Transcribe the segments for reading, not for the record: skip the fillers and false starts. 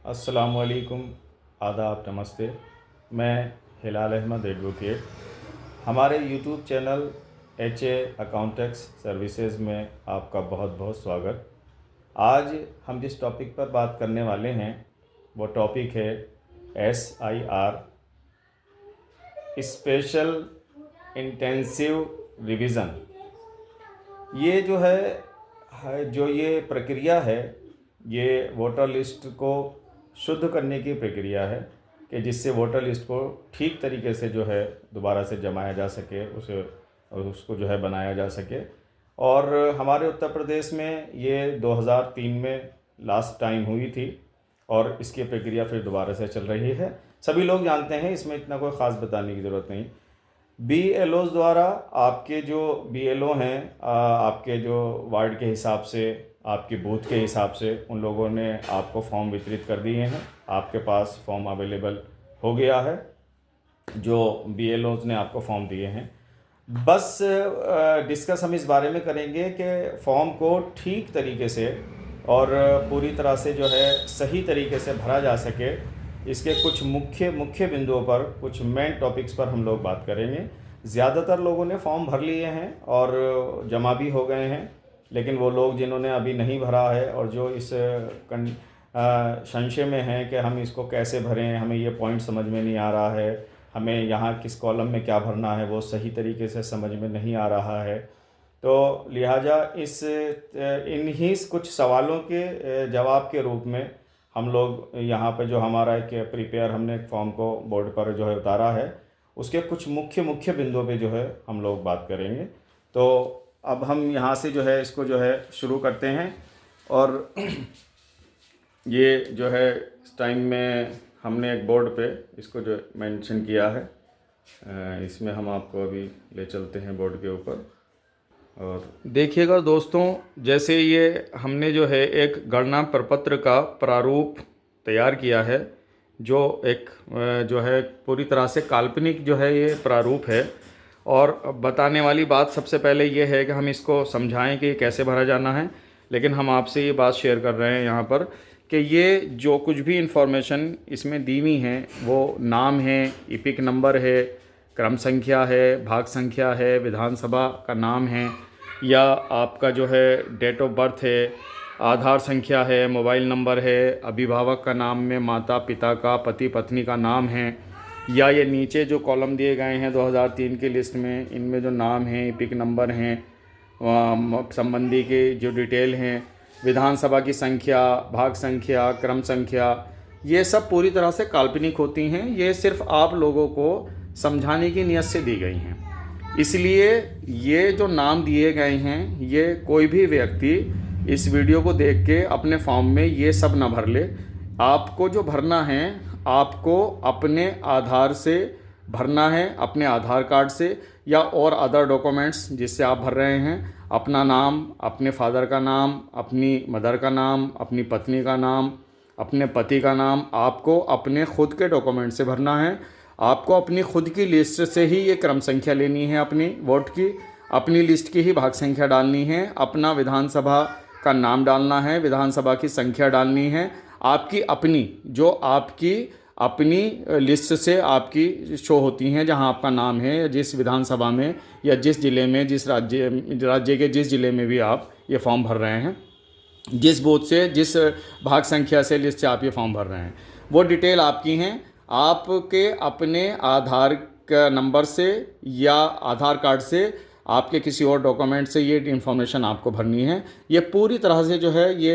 अस्सलामुअलैकुम, आदाब, नमस्ते। मैं हिलाल अहमद एडवोकेट। हमारे यूट्यूब चैनल HA अकाउंटेक्स सर्विसेज में आपका बहुत बहुत स्वागत। आज हम जिस टॉपिक पर बात करने वाले हैं वो टॉपिक है SIR, स्पेशल इंटेंसिव रिवीज़न। ये जो ये प्रक्रिया है, ये वोटर लिस्ट को शुद्ध करने की प्रक्रिया है कि जिससे वोटर लिस्ट को ठीक तरीके से दोबारा से जमाया जा सके, उसको बनाया जा सके। और हमारे उत्तर प्रदेश में ये 2003 में लास्ट टाइम हुई थी और इसकी प्रक्रिया फिर दोबारा से चल रही है। सभी लोग जानते हैं, इसमें इतना कोई ख़ास बताने की ज़रूरत नहीं। BLOs द्वारा आपके जो BLO हैं, आपके जो वार्ड के हिसाब से, आपके बूथ के हिसाब से उन लोगों ने आपको फॉर्म वितरित कर दिए हैं। आपके पास फॉर्म अवेलेबल हो गया है, जो BLOs ने आपको फॉर्म दिए हैं। बस डिस्कस हम इस बारे में करेंगे कि फॉर्म को ठीक तरीके से और पूरी तरह से सही तरीके से भरा जा सके। इसके कुछ मुख्य बिंदुओं पर, कुछ मेन टॉपिक्स पर हम लोग बात करेंगे। ज़्यादातर लोगों ने फॉर्म भर लिए हैं और जमा भी हो गए हैं, लेकिन वो लोग जिन्होंने अभी नहीं भरा है और जो इस संशय में हैं कि हम इसको कैसे भरें, हमें ये पॉइंट समझ में नहीं आ रहा है, हमें यहाँ किस कॉलम में क्या भरना है वो सही तरीके से समझ में नहीं आ रहा है, तो लिहाजा इन्हीं कुछ सवालों के जवाब के रूप में हम लोग यहाँ पे जो हमारा एक प्रिपेयर हमने एक फॉर्म को बोर्ड पर उतारा है, उसके कुछ मुख्य बिंदुओं पे हम लोग बात करेंगे। तो अब हम यहाँ से इसको शुरू करते हैं। और ये इस टाइम में हमने एक बोर्ड पे इसको मेंशन किया है, इसमें हम आपको अभी ले चलते हैं बोर्ड के ऊपर। और देखिएगा दोस्तों, जैसे ये हमने एक गणना प्रपत्र का प्रारूप तैयार किया है, जो एक पूरी तरह से काल्पनिक ये प्रारूप है। और बताने वाली बात सबसे पहले ये है कि हम इसको समझाएं कि कैसे भरा जाना है, लेकिन हम आपसे ये बात शेयर कर रहे हैं यहाँ पर कि ये जो कुछ भी इन्फॉर्मेशन इसमें दी हुई हैं वो नाम है, इपिक नंबर है, क्रम संख्या है, भाग संख्या है, विधानसभा का नाम है, या आपका डेट ऑफ बर्थ है, आधार संख्या है, मोबाइल नंबर है, अभिभावक का नाम में माता पिता का, पति पत्नी का नाम है, या ये नीचे जो कॉलम दिए गए हैं 2003 की लिस्ट में, इनमें जो नाम हैं, इपिक नंबर हैं, संबंधी के जो डिटेल हैं, विधानसभा की संख्या, भाग संख्या, क्रम संख्या, ये सब पूरी तरह से काल्पनिक होती हैं। ये सिर्फ आप लोगों को समझाने की नीयत से दी गई हैं। इसलिए ये जो नाम दिए गए हैं, ये कोई भी व्यक्ति इस वीडियो को देख के अपने फॉर्म में ये सब ना भर ले। आपको जो भरना है, आपको अपने आधार से भरना है, अपने आधार कार्ड से या और अदर डॉक्यूमेंट्स जिससे आप भर रहे हैं। अपना नाम, अपने फादर का नाम, अपनी मदर का नाम, अपनी पत्नी का नाम, अपने पति का नाम, आपको अपने खुद के डॉक्यूमेंट से भरना है। आपको अपनी खुद की लिस्ट से ही ये क्रम संख्या लेनी है, अपनी वोट की, अपनी लिस्ट की ही भाग संख्या डालनी है, अपना विधानसभा का नाम डालना है, विधानसभा की संख्या डालनी है, आपकी अपनी जो आपकी अपनी लिस्ट से आपकी शो होती हैं, जहां आपका नाम है, जिस विधानसभा में या जिस ज़िले में, जिस राज्य के जिस ज़िले में भी आप ये फॉर्म भर रहे हैं, जिस बूथ से, जिस भाग संख्या से लिस्ट से आप ये फॉर्म भर रहे हैं, वो डिटेल आपकी हैं। आपके अपने आधार का नंबर से या आधार कार्ड से, आपके किसी और डॉक्यूमेंट से ये इन्फॉर्मेशन आपको भरनी है। ये पूरी तरह से ये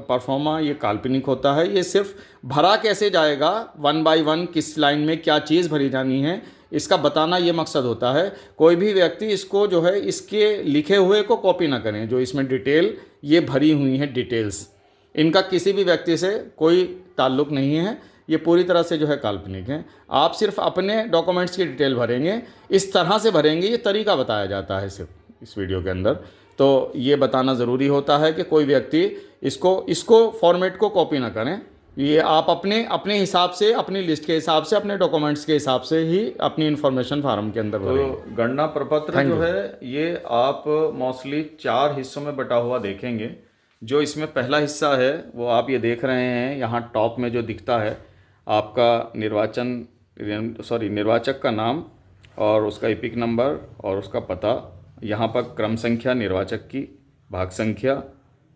परफॉर्मा ये काल्पनिक होता है। ये सिर्फ भरा कैसे जाएगा, 1 बाय 1 किस लाइन में क्या चीज़ भरी जानी है, इसका बताना ये मकसद होता है। कोई भी व्यक्ति इसको इसके लिखे हुए को कॉपी ना करें। जो इसमें डिटेल ये भरी हुई है, डिटेल्स, इनका किसी भी व्यक्ति से कोई ताल्लुक़ नहीं है। ये पूरी तरह से काल्पनिक है। आप सिर्फ अपने डॉक्यूमेंट्स की डिटेल भरेंगे, इस तरह से भरेंगे। ये तरीका बताया जाता है सिर्फ इस वीडियो के अंदर। तो ये बताना ज़रूरी होता है कि कोई व्यक्ति इसको फॉर्मेट को कॉपी ना करें। ये आप अपने हिसाब से, अपनी लिस्ट के हिसाब से, अपने डॉक्यूमेंट्स के हिसाब से ही अपनी इन्फॉर्मेशन फार्म के अंदर भरेंगे। तो गणना प्रपत्र ये आप मोस्टली 4 हिस्सों में बटा हुआ देखेंगे। जो इसमें पहला हिस्सा है वो आप ये देख रहे हैं, यहाँ टॉप में जो दिखता है आपका निर्वाचक का नाम और उसका इपिक नंबर और उसका पता, यहाँ पर क्रम संख्या, निर्वाचक की भाग संख्या,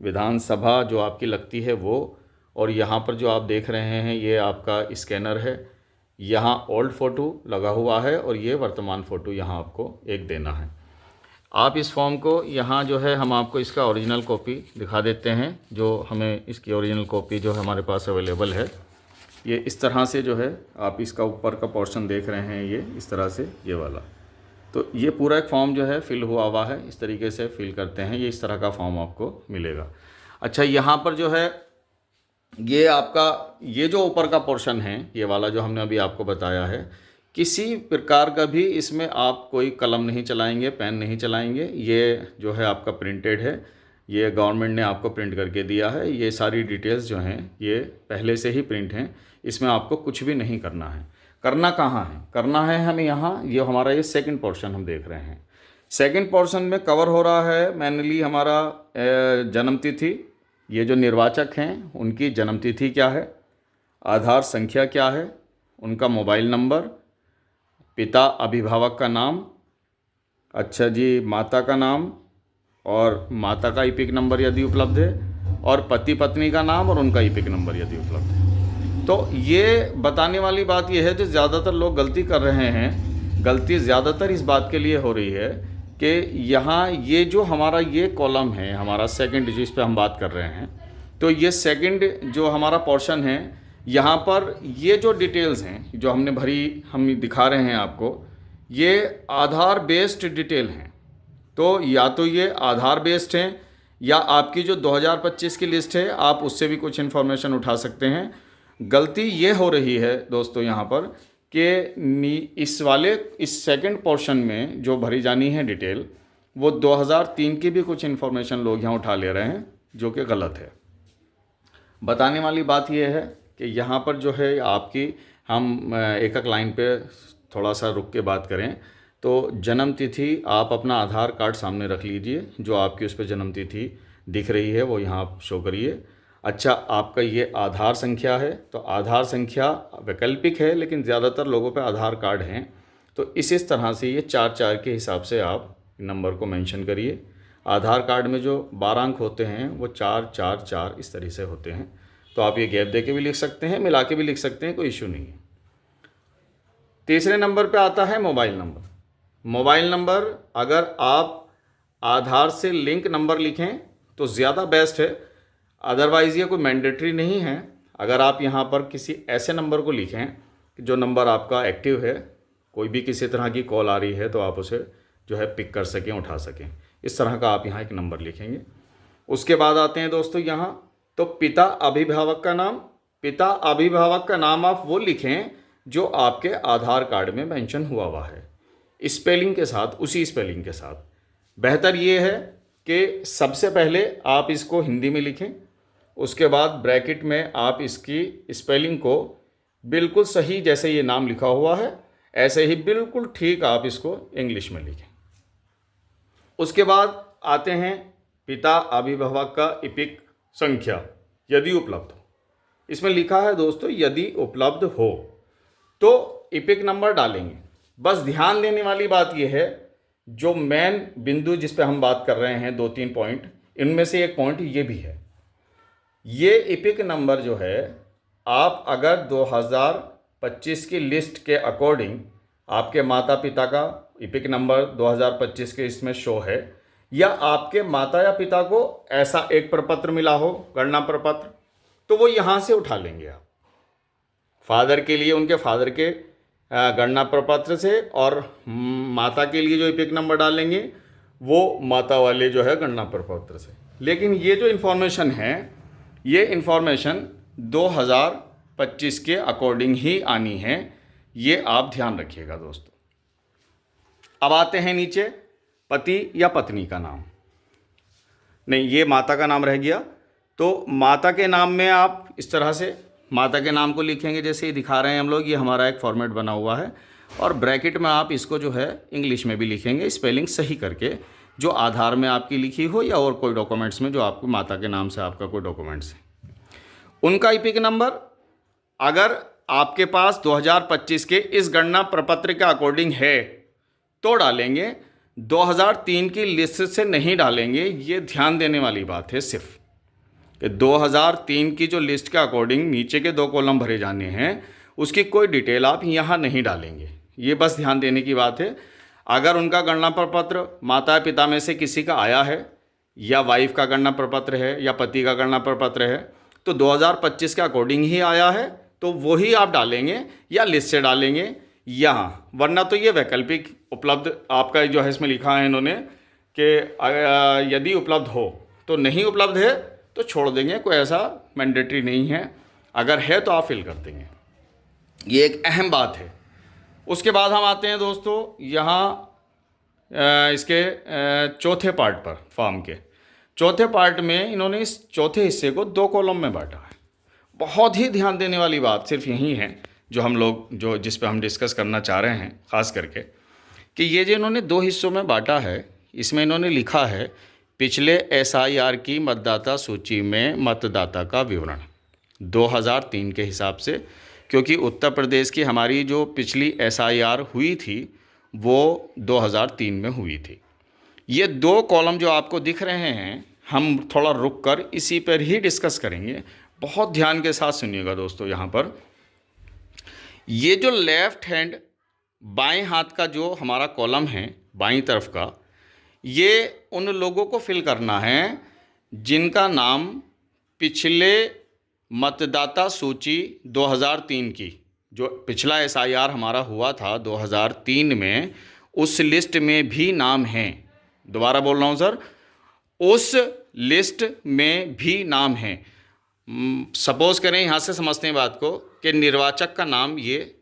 विधानसभा जो आपकी लगती है वो, और यहाँ पर जो आप देख रहे हैं ये आपका स्कैनर है। यहाँ ओल्ड फ़ोटो लगा हुआ है और ये वर्तमान फ़ोटो यहाँ आपको एक देना है। आप इस फॉर्म को यहाँ जो है हम आपको इसका ओरिजिनल कॉपी दिखा देते हैं, जो हमें इसकी ओरिजिनल कॉपी जो हमारे पास अवेलेबल है। ये इस तरह से जो है आप इसका ऊपर का पोर्शन देख रहे हैं, ये इस तरह से ये वाला। तो ये पूरा एक फॉर्म जो है फिल हुआ है, इस तरीके से फिल करते हैं, ये इस तरह का फॉर्म आपको मिलेगा। अच्छा, यहाँ पर जो है ये आपका ये जो ऊपर का पोर्शन है, ये वाला जो हमने अभी आपको बताया है, किसी प्रकार का भी इसमें आप कोई कलम नहीं चलाएंगे, पेन नहीं चलाएंगे। ये जो है आपका प्रिंटेड है, ये गवर्नमेंट ने आपको प्रिंट करके दिया है। ये सारी डिटेल्स जो हैं ये पहले से ही प्रिंट हैं, इसमें आपको कुछ भी नहीं करना है। करना कहाँ है? करना है हमें यहाँ, ये हमारा ये सेकंड पोर्शन हम देख रहे हैं। सेकंड पोर्शन में कवर हो रहा है मैनली हमारा जन्म तिथि, ये जो निर्वाचक हैं उनकी जन्म तिथि क्या है, आधार संख्या क्या है, उनका मोबाइल नंबर, पिता अभिभावक का नाम, अच्छा जी माता का नाम और माता का इपिक नंबर यदि उपलब्ध है, और पति पत्नी का नाम और उनका इपिक नंबर यदि उपलब्ध है। तो ये बताने वाली बात ये है जो ज़्यादातर लोग गलती कर रहे हैं, गलती ज़्यादातर इस बात के लिए हो रही है कि यहाँ ये जो हमारा ये कॉलम है, हमारा सेकंड जिस पे हम बात कर रहे हैं, तो ये सेकंड जो हमारा पोर्शन है, यहाँ पर ये जो डिटेल्स हैं जो हमने भरी, हम दिखा रहे हैं आपको, ये आधार बेस्ड डिटेल हैं। तो या तो ये आधार बेस्ड हैं या आपकी जो 2025 की लिस्ट है आप उससे भी कुछ इन्फॉर्मेशन उठा सकते हैं। गलती ये हो रही है दोस्तों यहाँ पर कि इस सेकंड पोर्शन में जो भरी जानी है डिटेल, वो 2003 की भी कुछ इन्फॉर्मेशन लोग यहाँ उठा ले रहे हैं, जो कि गलत है। बताने वाली बात ये है कि यहाँ पर जो है आपकी, हम एक एक लाइन पे थोड़ा सा रुक के बात करें तो जन्म तिथि आप अपना आधार कार्ड सामने रख लीजिए, जो आपकी उस पर जन्म तिथि दिख रही है वो यहाँ आप शो करिए। अच्छा, आपका ये आधार संख्या है, तो आधार संख्या वैकल्पिक है लेकिन ज़्यादातर लोगों पे आधार कार्ड हैं, तो इस तरह से ये 4 के हिसाब से आप नंबर को मेंशन करिए। आधार कार्ड में जो 12 अंक होते हैं वो 4 इस तरह से होते हैं, तो आप ये गैप दे के भी लिख सकते हैं, मिला के भी लिख सकते हैं, कोई इशू नहीं है। तीसरे नंबर पे आता है मोबाइल नंबर। मोबाइल नंबर अगर आप आधार से लिंक नंबर लिखें तो ज़्यादा बेस्ट है, अदरवाइज़ ये कोई मैंडेटरी नहीं है। अगर आप यहाँ पर किसी ऐसे नंबर को लिखें जो नंबर आपका एक्टिव है, कोई भी किसी तरह की कॉल आ रही है तो आप उसे जो है पिक कर सकें, उठा सकें, इस तरह का आप यहाँ एक नंबर लिखेंगे। उसके बाद आते हैं दोस्तों यहाँ, तो पिता अभिभावक का नाम, पिता अभिभावक का नाम आप वो लिखें जो आपके आधार कार्ड में मेंशन हुआ है, स्पेलिंग के साथ, उसी स्पेलिंग के साथ। बेहतर ये है कि सबसे पहले आप इसको हिंदी में लिखें, उसके बाद ब्रैकेट में आप इसकी स्पेलिंग को बिल्कुल सही, जैसे ये नाम लिखा हुआ है ऐसे ही बिल्कुल ठीक आप इसको इंग्लिश में लिखें। उसके बाद आते हैं पिता अभिभावक का इपिक संख्या यदि उपलब्ध हो। इसमें लिखा है दोस्तों यदि उपलब्ध हो, तो इपिक नंबर डालेंगे। बस ध्यान देने वाली बात यह है, जो मेन बिंदु जिस पे हम बात कर रहे हैं 2-3 पॉइंट, इनमें से एक पॉइंट ये भी है, ये इपिक नंबर जो है आप अगर 2025 की लिस्ट के अकॉर्डिंग आपके माता पिता का इपिक नंबर 2025 के इसमें शो है, या आपके माता या पिता को ऐसा एक प्रपत्र मिला हो, गणना प्रपत्र, तो वो यहाँ से उठा लेंगे आप। फादर के लिए उनके फादर के गणना प्रपत्र से, और माता के लिए जो इपिक नंबर डालेंगे वो माता वाले जो है गणना प्रपत्र से। लेकिन ये जो इन्फॉर्मेशन है, ये इन्फॉर्मेशन 2025 के अकॉर्डिंग ही आनी है, ये आप ध्यान रखिएगा दोस्तों। अब आते हैं नीचे, पति या पत्नी का नाम, नहीं ये माता का नाम रह गया, तो माता के नाम में आप इस तरह से माता के नाम को लिखेंगे जैसे ये दिखा रहे हैं हम लोग, ये हमारा एक फॉर्मेट बना हुआ है, और ब्रैकेट में आप इसको जो है इंग्लिश में भी लिखेंगे स्पेलिंग सही करके, जो आधार में आपकी लिखी हो या और कोई डॉक्यूमेंट्स में जो आपको माता के नाम से आपका कोई डॉक्यूमेंट्स है, उनका ईपिक नंबर अगर आपके पास 2025 के इस गणना प्रपत्र के अकॉर्डिंग है तो डालेंगे, 2003 की लिस्ट से नहीं डालेंगे। ये ध्यान देने वाली बात है सिर्फ कि 2003 की जो लिस्ट के अकॉर्डिंग नीचे के 2 कॉलम भरे जाने हैं उसकी कोई डिटेल आप यहाँ नहीं डालेंगे। ये बस ध्यान देने की बात है। अगर उनका गणना प्रपत्र माता पिता में से किसी का आया है या वाइफ का गणना प्रपत्र है या पति का गणना प्रपत्र है तो 2025 के अकॉर्डिंग ही आया है तो वही आप डालेंगे या लिस्ट से डालेंगे यहाँ, वरना तो ये वैकल्पिक उपलब्ध आपका जो है इसमें लिखा है इन्होंने कि यदि उपलब्ध हो तो नहीं उपलब्ध है तो छोड़ देंगे, कोई ऐसा मैंडेटरी नहीं है, अगर है तो आप फिल कर देंगे। ये एक अहम बात है। उसके बाद हम आते हैं दोस्तों यहाँ इसके चौथे पार्ट पर। फॉर्म के चौथे पार्ट में इन्होंने इस चौथे हिस्से को 2 कॉलम में बांटा है। बहुत ही ध्यान देने वाली बात सिर्फ यही है जो हम लोग जो जिस पे हम डिस्कस करना चाह रहे हैं ख़ास करके, कि ये जो इन्होंने 2 हिस्सों में बांटा है, इसमें इन्होंने लिखा है पिछले SIR की मतदाता सूची में मतदाता का विवरण 2003 के हिसाब से, क्योंकि उत्तर प्रदेश की हमारी जो पिछली SIR हुई थी वो 2003 में हुई थी। ये 2 कॉलम जो आपको दिख रहे हैं हम थोड़ा रुक कर इसी पर ही डिस्कस करेंगे। बहुत ध्यान के साथ सुनिएगा दोस्तों। यहाँ पर ये जो लेफ़्ट हैंड बाएं हाथ का जो हमारा कॉलम है बाईं तरफ का, ये उन लोगों को फिल करना है जिनका नाम पिछले मतदाता सूची 2003 की, जो पिछला SIR हमारा हुआ था 2003 में, उस लिस्ट में भी नाम हैं। दोबारा बोल रहा हूँ सर, उस लिस्ट में भी नाम हैं। सपोज़ करें, यहाँ से समझते हैं बात को, कि निर्वाचक का नाम ये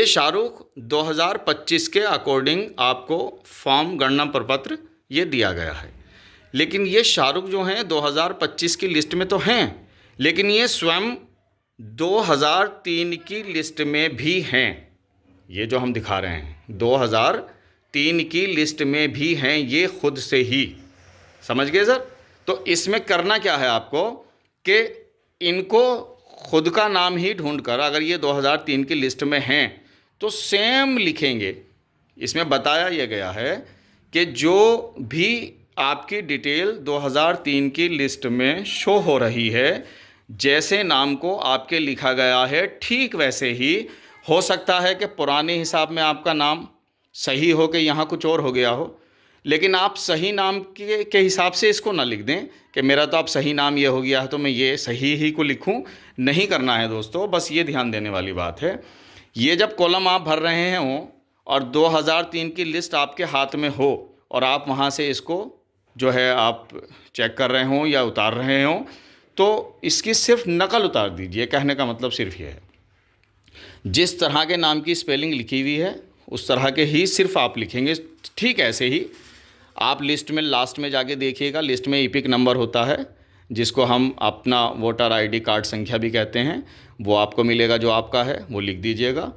शाहरुख 2025 के अकॉर्डिंग आपको फॉर्म गणना प्रपत्र ये दिया गया है। लेकिन ये शाहरुख जो हैं 2025 की लिस्ट में तो हैं, लेकिन ये स्वयं 2003 की लिस्ट में भी हैं। ये जो हम दिखा रहे हैं 2003 की लिस्ट में भी हैं, ये खुद से ही। समझ गए सर? तो इसमें करना क्या है आपको कि इनको खुद का नाम ही ढूंढकर, अगर ये 2003 की लिस्ट में हैं तो सेम लिखेंगे। इसमें बताया यह गया है कि जो भी आपकी डिटेल 2003 की लिस्ट में शो हो रही है, जैसे नाम को आपके लिखा गया है ठीक वैसे ही। हो सकता है कि पुराने हिसाब में आपका नाम सही हो कि यहाँ कुछ और हो गया हो, लेकिन आप सही नाम के हिसाब से इसको ना लिख दें कि मेरा तो अब सही नाम ये हो गया है तो मैं ये सही ही को लिखूं। नहीं करना है दोस्तों, बस ये ध्यान देने वाली बात है। ये जब कॉलम आप भर रहे हैं हो और 2003 की लिस्ट आपके हाथ में हो और आप वहाँ से इसको जो है आप चेक कर रहे हों या उतार रहे हों, तो इसकी सिर्फ नकल उतार दीजिए। कहने का मतलब सिर्फ ये है, जिस तरह के नाम की स्पेलिंग लिखी हुई है उस तरह के ही सिर्फ आप लिखेंगे। ठीक ऐसे ही आप लिस्ट में लास्ट में जाके देखिएगा, लिस्ट में ईपिक नंबर होता है जिसको हम अपना वोटर ID कार्ड संख्या भी कहते हैं, वो आपको मिलेगा जो आपका है वो लिख दीजिएगा।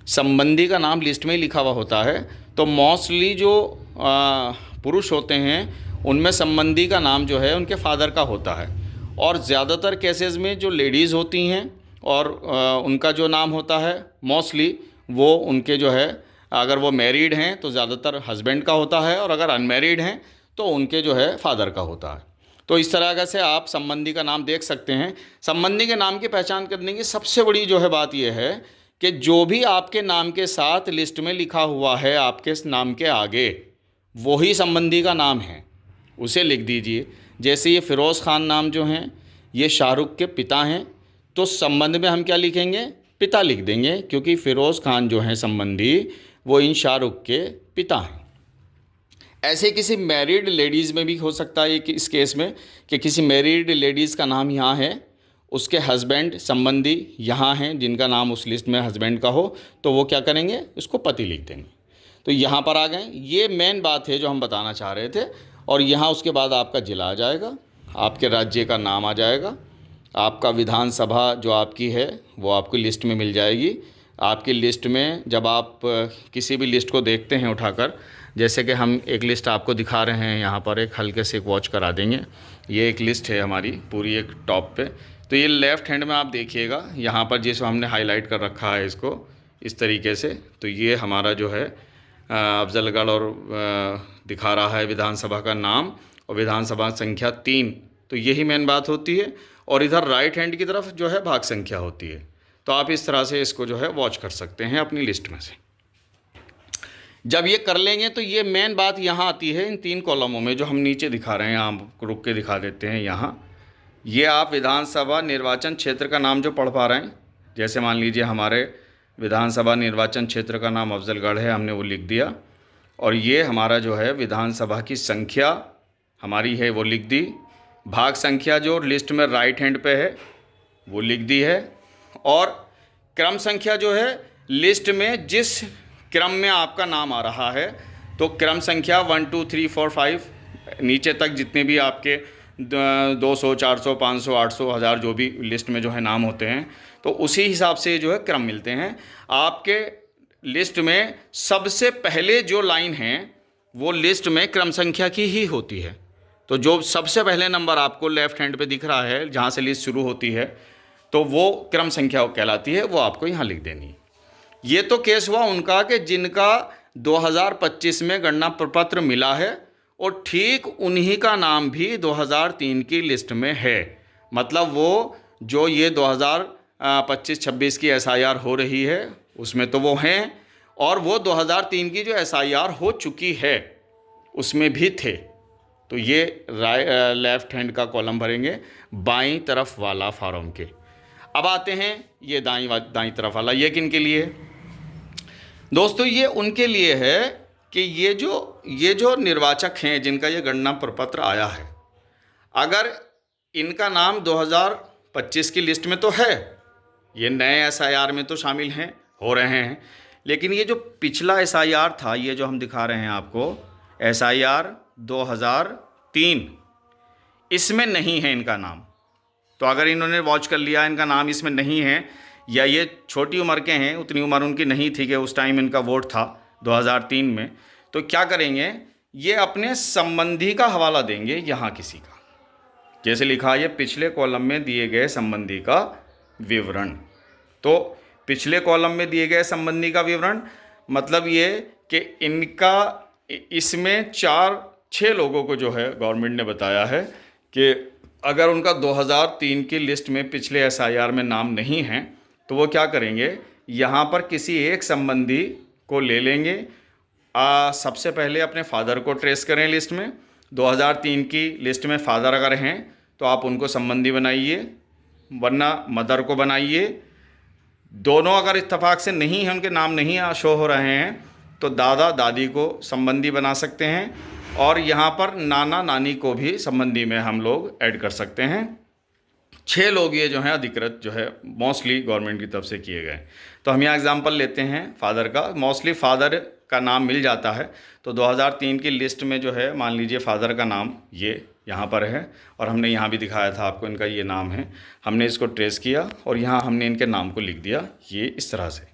संबंधी का नाम लिस्ट में ही लिखा हुआ होता है, तो मोस्टली जो पुरुष होते हैं उनमें संबंधी का नाम जो है उनके फादर का होता है, और ज़्यादातर केसेस में जो लेडीज़ होती हैं और उनका जो नाम होता है मोस्टली वो उनके जो है, अगर वो मैरिड हैं तो ज़्यादातर हस्बैंड का होता है, और अगर अनमैरिड हैं तो उनके जो है फादर का होता है। तो इस तरह से आप संबंधी का नाम देख सकते हैं। संबंधी के नाम की पहचान करने की सबसे बड़ी जो है बात यह है कि जो भी आपके नाम के साथ लिस्ट में लिखा हुआ है आपके नाम के आगे, वही संबंधी का नाम है, उसे लिख दीजिए। जैसे ये फ़िरोज़ खान नाम जो हैं ये शाहरुख के पिता हैं, तो संबंध में हम क्या लिखेंगे? पिता लिख देंगे, क्योंकि फ़िरोज़ खान जो हैं संबंधी वो इन शाहरुख के पिता हैं। ऐसे किसी मैरिड लेडीज़ में भी हो सकता है कि इस केस में कि किसी मैरिड लेडीज़ का नाम यहाँ है, उसके हस्बैंड संबंधी यहाँ हैं जिनका नाम उस लिस्ट में हस्बैंड का हो, तो वो क्या करेंगे? उसको पति लिख देंगे। तो यहाँ पर आ गए। ये मेन बात है जो हम बताना चाह रहे थे। और यहाँ उसके बाद आपका ज़िला आ जाएगा, आपके राज्य का नाम आ जाएगा, आपका विधानसभा जो आपकी है वो आपकी लिस्ट में मिल जाएगी। आपकी लिस्ट में जब आप किसी भी लिस्ट को देखते हैं उठाकर, जैसे कि हम एक लिस्ट आपको दिखा रहे हैं यहाँ पर, एक हल्के से एक वॉच करा देंगे। ये एक लिस्ट है हमारी पूरी एक टॉप पे। तो ये लेफ़्ट हैंड में आप देखिएगा यहाँ पर जिसको हमने हाईलाइट कर रखा है इसको इस तरीके से, तो ये हमारा जो है अफजलगढ़ और दिखा रहा है विधानसभा का नाम और विधानसभा संख्या 3, तो यही मेन बात होती है। और इधर राइट हैंड की तरफ जो है भाग संख्या होती है। तो आप इस तरह से इसको जो है वॉच कर सकते हैं अपनी लिस्ट में से। जब ये कर लेंगे तो ये मेन बात यहाँ आती है इन 3 कॉलमों में जो हम नीचे दिखा रहे हैं, आप रुक के दिखा देते हैं यहाँ। ये आप विधानसभा निर्वाचन क्षेत्र का नाम जो पढ़ पा रहे हैं, जैसे मान लीजिए हमारे विधानसभा निर्वाचन क्षेत्र का नाम अफजलगढ़ है, हमने वो लिख दिया। और ये हमारा जो है विधानसभा की संख्या हमारी है वो लिख दी। भाग संख्या जो लिस्ट में राइट हैंड पे है वो लिख दी है। और क्रम संख्या जो है लिस्ट में जिस क्रम में आपका नाम आ रहा है, तो क्रम संख्या 1 2 3 4 5 नीचे तक जितने भी आपके 200 400 500 800 1000 जो भी लिस्ट में जो है नाम होते हैं, तो उसी हिसाब से जो है क्रम मिलते हैं। आपके लिस्ट में सबसे पहले जो लाइन है वो लिस्ट में क्रम संख्या की ही होती है। तो जो सबसे पहले नंबर आपको लेफ़्ट हैंड पे दिख रहा है जहाँ से लिस्ट शुरू होती है, तो वो क्रम संख्या कहलाती है, वो आपको यहाँ लिख देनी है। ये तो केस हुआ उनका कि जिनका 2025 में गणना प्रपत्र मिला है और ठीक उन्हीं का नाम भी 2003 की लिस्ट में है। मतलब वो जो ये 2025-26 की SIR हो रही है उसमें तो वो हैं, और वो 2003 की जो SIR हो चुकी है उसमें भी थे। तो ये लेफ़्ट हैंड का कॉलम भरेंगे बाईं तरफ वाला फॉर्म के। अब आते हैं ये दाईं तरफ वाला, ये किन के लिए दोस्तों? ये उनके लिए है कि ये जो निर्वाचक हैं जिनका ये गणना प्रपत्र आया है, अगर इनका नाम 2025 की लिस्ट में तो है, ये नए SIR में तो शामिल हैं, हो रहे हैं, लेकिन ये जो पिछला SIR था, ये जो हम दिखा रहे हैं आपको SIR 2003, इसमें नहीं है इनका नाम। तो अगर इन्होंने वॉच कर लिया इनका नाम इसमें नहीं है, या ये छोटी उम्र के हैं, उतनी उम्र उनकी नहीं थी कि उस टाइम इनका वोट था 2003 में, तो क्या करेंगे, ये अपने संबंधी का हवाला देंगे यहाँ किसी का। जैसे लिखा है पिछले कॉलम में दिए गए संबंधी का विवरण। तो पिछले कॉलम में दिए गए संबंधी का विवरण मतलब ये कि इनका इसमें 4-6 लोगों को जो है गवर्नमेंट ने बताया है कि अगर उनका 2003 की लिस्ट में पिछले SIR में नाम नहीं है, तो वो क्या करेंगे, यहाँ पर किसी एक संबंधी को ले लेंगे। सबसे पहले अपने फादर को ट्रेस करें लिस्ट में। 2003 की लिस्ट में फादर अगर हैं तो आप उनको संबंधी बनाइए, वरना मदर को बनाइए। दोनों अगर इत्तेफाक से नहीं है, उनके नाम नहीं शो हो रहे हैं, तो दादा दादी को संबंधी बना सकते हैं। और यहाँ पर नाना नानी को भी संबंधी में हम लोग ऐड कर सकते हैं। 6 लोग ये जो हैं अधिकृत जो है मोस्टली गवर्नमेंट की तरफ से किए गए। तो हम यहाँ एग्जांपल लेते हैं फादर का। मोस्टली फादर का नाम मिल जाता है, तो 2003 की लिस्ट में जो है मान लीजिए फादर का नाम ये यहाँ पर है, और हमने यहाँ भी दिखाया था आपको इनका ये नाम है। हमने इसको ट्रेस किया और यहाँ हमने इनके नाम को लिख दिया ये इस तरह से।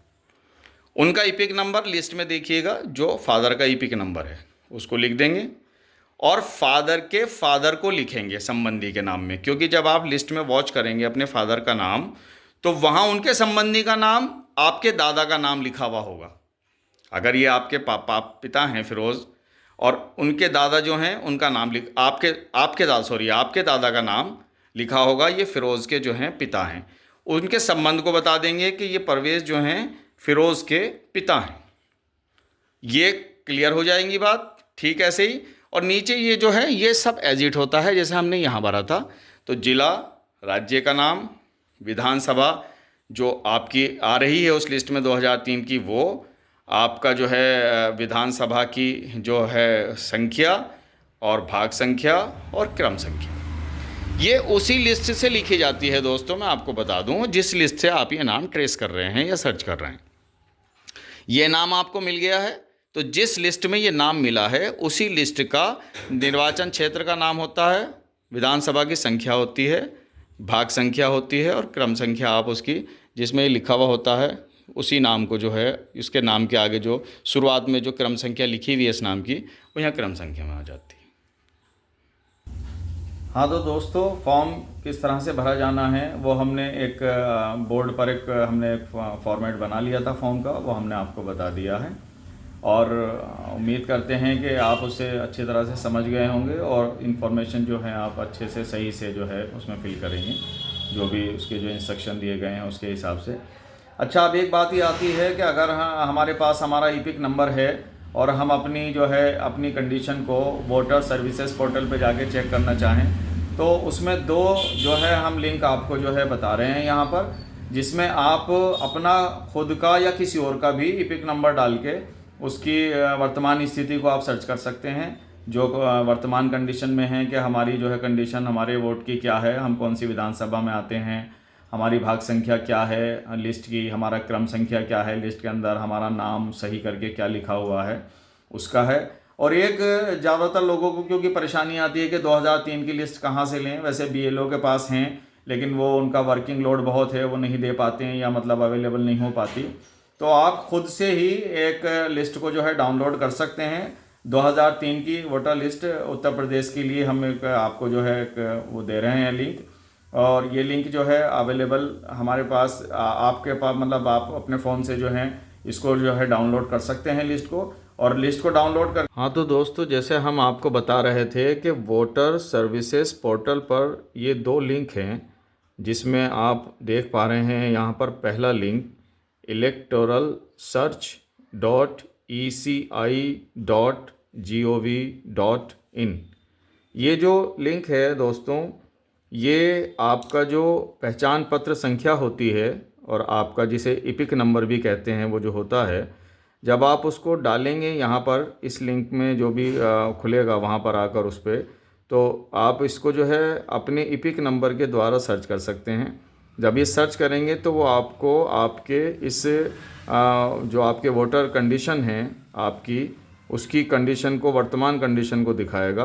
उनका ईपिक नंबर लिस्ट में देखिएगा, जो फादर का ईपिक नंबर है उसको लिख देंगे, और फादर के फादर को लिखेंगे संबंधी के नाम में, क्योंकि जब आप लिस्ट में वॉच करेंगे अपने फादर का नाम, तो वहाँ उनके संबंधी का नाम आपके दादा का नाम लिखा हुआ होगा। अगर ये आपके पिता हैं फिरोज़, और उनके दादा जो हैं उनका नाम आपके दादा का नाम लिखा होगा, ये फिरोज़ के जो हैं पिता हैं। उनके संबंध को बता देंगे कि ये परवेज़ जो हैं फिरोज़ के पिता हैं। ये क्लियर हो जाएंगी बात, ठीक ऐसे ही। और नीचे ये जो है ये सब एजिट होता है जैसे हमने यहाँ भरा था। तो जिला, राज्य का नाम, विधानसभा जो आपकी आ रही है उस लिस्ट में 2003 की, वो आपका जो है विधानसभा की जो है संख्या और भाग संख्या और क्रम संख्या, ये उसी लिस्ट से लिखी जाती है दोस्तों। मैं आपको बता दूं जिस लिस्ट से आप ये नाम ट्रेस कर रहे हैं या सर्च कर रहे हैं, ये नाम आपको मिल गया है, तो जिस लिस्ट में ये नाम मिला है उसी लिस्ट का निर्वाचन क्षेत्र का नाम होता है, विधानसभा की संख्या होती है, भाग संख्या होती है और क्रम संख्या आप उसकी जिसमें लिखा हुआ होता है उसी नाम को जो है इसके नाम के आगे जो शुरुआत में जो क्रम संख्या लिखी हुई है इस नाम की, वो यहाँ क्रम संख्या में आ जाती है। हाँ तो दोस्तों, फॉर्म किस तरह से भरा जाना है वो हमने एक बोर्ड पर हमने एक फॉर्मेट बना लिया था फॉर्म का, वो हमने आपको बता दिया है और उम्मीद करते हैं कि आप उसे अच्छी तरह से समझ गए होंगे और इन्फॉर्मेशन जो है आप अच्छे से सही से जो है उसमें फिल करेंगे, जो भी उसके जो इंस्ट्रक्शन दिए गए हैं उसके हिसाब से। अच्छा, अब एक बात ये आती है कि अगर हमारे पास हमारा ईपिक नंबर है और हम अपनी जो है अपनी कंडीशन को वोटर सर्विसेज पोर्टल पे जाके चेक करना चाहें तो उसमें दो जो है हम लिंक आपको जो है बता रहे हैं यहाँ पर, जिसमें आप अपना खुद का या किसी और का भी ईपिक नंबर डाल के उसकी वर्तमान स्थिति को आप सर्च कर सकते हैं, जो वर्तमान कंडीशन में है कि हमारी जो है कंडीशन हमारे वोट की क्या है, हम कौन सी विधानसभा में आते हैं, हमारी भाग संख्या क्या है लिस्ट की, हमारा क्रम संख्या क्या है लिस्ट के अंदर, हमारा नाम सही करके क्या लिखा हुआ है उसका है। और एक ज़्यादातर लोगों को क्योंकि परेशानी आती है कि 2003 की लिस्ट कहाँ से लें, वैसे बीएलओ के पास हैं लेकिन वो उनका वर्किंग लोड बहुत है, वो नहीं दे पाते हैं या मतलब अवेलेबल नहीं हो पाती, तो आप खुद से ही एक लिस्ट को जो है डाउनलोड कर सकते हैं। 2003 की वोटर लिस्ट उत्तर प्रदेश के लिए हम एक आपको जो है एक वो दे रहे हैं लिंक, और ये लिंक जो है अवेलेबल हमारे पास आपके पास मतलब आप अपने फ़ोन से जो है इसको जो है डाउनलोड कर सकते हैं लिस्ट को, और लिस्ट को डाउनलोड कर। हाँ तो दोस्तों, जैसे हम आपको बता रहे थे कि वोटर सर्विसेज पोर्टल पर ये दो लिंक हैं जिसमें आप देख पा रहे हैं यहाँ पर पहला लिंक electoralsearch.eci.gov.in। ये जो लिंक है दोस्तों, ये आपका जो पहचान पत्र संख्या होती है और आपका जिसे ईपिक नंबर भी कहते हैं वो जो होता है, जब आप उसको डालेंगे यहाँ पर इस लिंक में जो भी खुलेगा वहाँ पर आकर उस पर, तो आप इसको जो है अपने ईपिक नंबर के द्वारा सर्च कर सकते हैं। जब ये सर्च करेंगे तो वो आपको आपके इस जो आपके वोटर कंडीशन है आपकी, उसकी कंडीशन को, वर्तमान कंडीशन को दिखाएगा।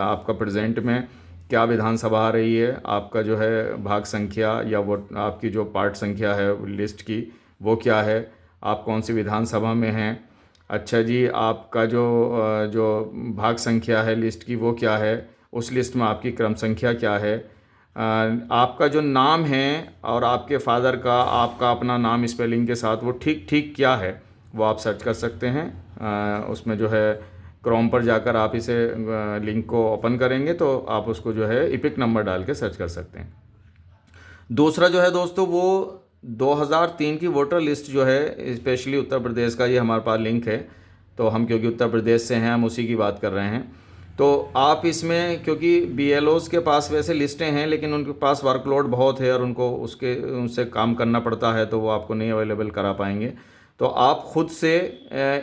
आपका प्रेजेंट में क्या विधानसभा आ रही है, आपका जो है भाग संख्या या वोट आपकी जो पार्ट संख्या है लिस्ट की वो क्या है, आप कौन सी विधानसभा में हैं। अच्छा जी, आपका जो भाग संख्या है लिस्ट की वो क्या है, उस लिस्ट में आपकी क्रम संख्या क्या है, आपका जो नाम है और आपके फादर का आपका अपना नाम स्पेलिंग के साथ वो ठीक ठीक क्या है वो आप सर्च कर सकते हैं। उसमें जो है क्रोम पर जाकर आप इसे लिंक को ओपन करेंगे तो आप उसको जो है ईपिक नंबर डाल के सर्च कर सकते हैं। दूसरा जो है दोस्तों, वो 2003 की वोटर लिस्ट जो है स्पेशली उत्तर प्रदेश का, ये हमारे पास लिंक है, तो हम क्योंकि उत्तर प्रदेश से हैं हम उसी की बात कर रहे हैं। तो आप इसमें, क्योंकि बीएलओज़ के पास वैसे लिस्टें हैं लेकिन उनके पास वर्कलोड बहुत है और उनको उनसे काम करना पड़ता है, तो वो आपको नहीं अवेलेबल करा पाएंगे। तो आप खुद से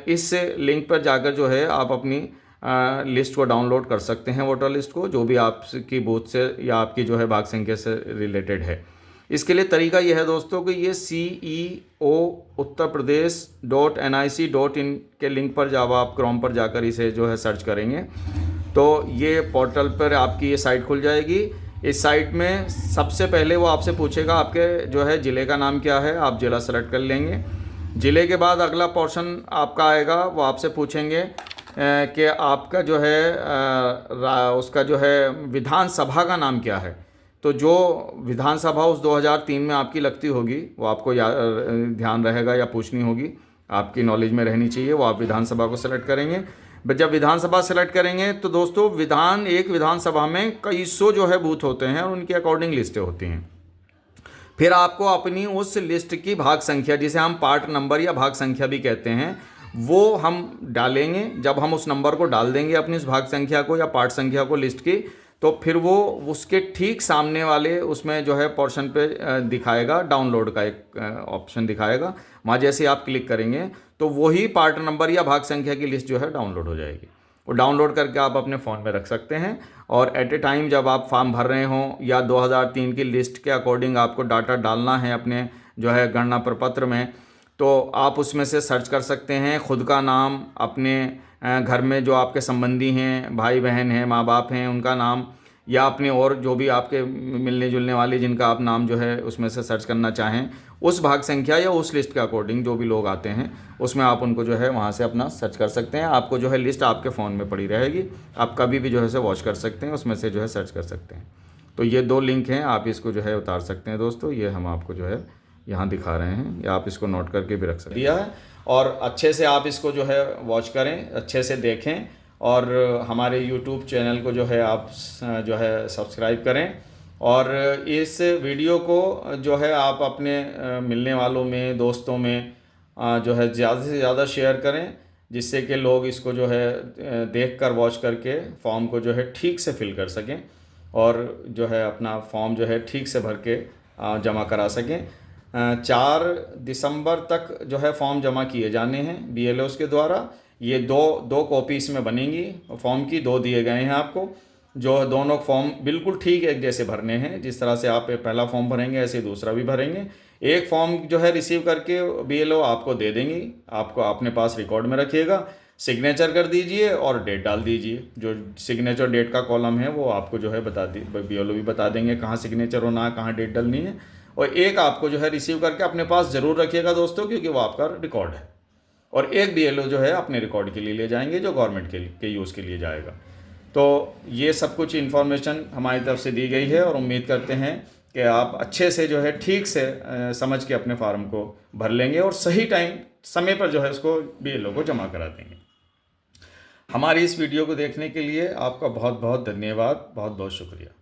इस लिंक पर जाकर जो है आप अपनी लिस्ट को डाउनलोड कर सकते हैं, वोटर लिस्ट को, जो भी आपकी बूथ से या आपकी जो है भाग संख्या से रिलेटेड है। इसके लिए तरीका यह है दोस्तों कि ये CEO uttarpradesh.nic.in के लिंक पर जब आप क्रोम पर जाकर इसे जो है सर्च करेंगे तो ये पोर्टल पर आपकी ये साइट खुल जाएगी। इस साइट में सबसे पहले वो आपसे पूछेगा आपके जो है ज़िले का नाम क्या है, आप ज़िला सेलेक्ट कर लेंगे। ज़िले के बाद अगला पोर्शन आपका आएगा, वो आपसे पूछेंगे कि आपका जो है उसका जो है विधानसभा का नाम क्या है। तो जो विधानसभा उस 2003 में आपकी लगती होगी वो आपको ध्यान रहेगा या पूछनी होगी, आपकी नॉलेज में रहनी चाहिए, वो आप विधानसभा को सेलेक्ट करेंगे। जब विधानसभा सेलेक्ट करेंगे तो दोस्तों एक विधानसभा में कई सौ जो है बूथ होते हैं और उनके अकॉर्डिंग लिस्टें होती हैं। फिर आपको अपनी उस लिस्ट की भाग संख्या, जिसे हम पार्ट नंबर या भाग संख्या भी कहते हैं, वो हम डालेंगे। जब हम उस नंबर को डाल देंगे अपनी उस भाग संख्या को या पार्ट संख्या को लिस्ट की, तो फिर वो उसके ठीक सामने वाले उसमें जो है पोर्शन पे दिखाएगा, डाउनलोड का एक ऑप्शन दिखाएगा। वहाँ जैसे आप क्लिक करेंगे तो वही पार्ट नंबर या भाग संख्या की लिस्ट जो है डाउनलोड हो जाएगी। वो डाउनलोड करके आप अपने फ़ोन में रख सकते हैं और एट ए टाइम जब आप फॉर्म भर रहे हों या 2003 की लिस्ट के अकॉर्डिंग आपको डाटा डालना है अपने जो है गणना प्रपत्र में, तो आप उसमें से सर्च कर सकते हैं खुद का नाम, अपने घर में जो आपके संबंधी हैं, भाई बहन हैं, माँ बाप हैं, उनका नाम, या अपने और जो भी आपके मिलने जुलने वाले जिनका आप नाम जो है उसमें से सर्च करना चाहें, उस भाग संख्या या उस लिस्ट के अकॉर्डिंग जो भी लोग आते हैं उसमें आप उनको जो है वहाँ से अपना सर्च कर सकते हैं। आपको जो है लिस्ट आपके फ़ोन में पड़ी रहेगी, आप कभी भी जो है से वॉच कर सकते हैं, उसमें से जो है सर्च कर सकते हैं। तो ये 2 लिंक हैं, आप इसको जो है उतार सकते हैं दोस्तों। ये हम आपको जो है यहाँ दिखा रहे हैं, या आप इसको नोट करके भी रख सकते हैं। और अच्छे से आप इसको जो है वॉच करें, अच्छे से देखें, और हमारे यूट्यूब चैनल को जो है आप जो है सब्सक्राइब करें, और इस वीडियो को जो है आप अपने मिलने वालों में, दोस्तों में जो है ज़्यादा से ज़्यादा शेयर करें, जिससे कि लोग इसको जो है देखकर वॉच करके फॉर्म को जो है ठीक से फिल कर सकें, और जो है अपना फॉर्म जो है ठीक से भर के जमा करा सकें। 4 दिसंबर तक जो है फॉर्म जमा किए जाने हैं BLOs के द्वारा। ये दो कॉपी इसमें बनेंगी फॉर्म की, 2 दिए गए हैं आपको, जो दोनों फॉर्म बिल्कुल ठीक एक जैसे भरने हैं। जिस तरह से आप पहला फॉर्म भरेंगे ऐसे ही दूसरा भी भरेंगे। एक फॉर्म जो है रिसीव करके BLO आपको दे देंगी, आपको अपने पास रिकॉर्ड में रखिएगा, सिग्नेचर कर दीजिए और डेट डाल दीजिए। जो सिग्नेचर डेट का कॉलम है वो आपको जो है BLO भी बता देंगे कहाँ सिग्नेचर होना है, कहाँ डेट डालनी है। और एक आपको जो है रिसीव करके अपने पास ज़रूर रखिएगा दोस्तों, क्योंकि वो आपका रिकॉर्ड है। और एक BLO जो है अपने रिकॉर्ड के लिए ले जाएंगे, जो गवर्नमेंट के यूज़ के लिए जाएगा। तो ये सब कुछ इन्फॉर्मेशन हमारी तरफ से दी गई है, और उम्मीद करते हैं कि आप अच्छे से जो है ठीक से समझ के अपने फार्म को भर लेंगे, और सही समय पर जो है उसको BLO को जमा करा देंगे। हमारी इस वीडियो को देखने के लिए आपका बहुत बहुत धन्यवाद, बहुत बहुत शुक्रिया।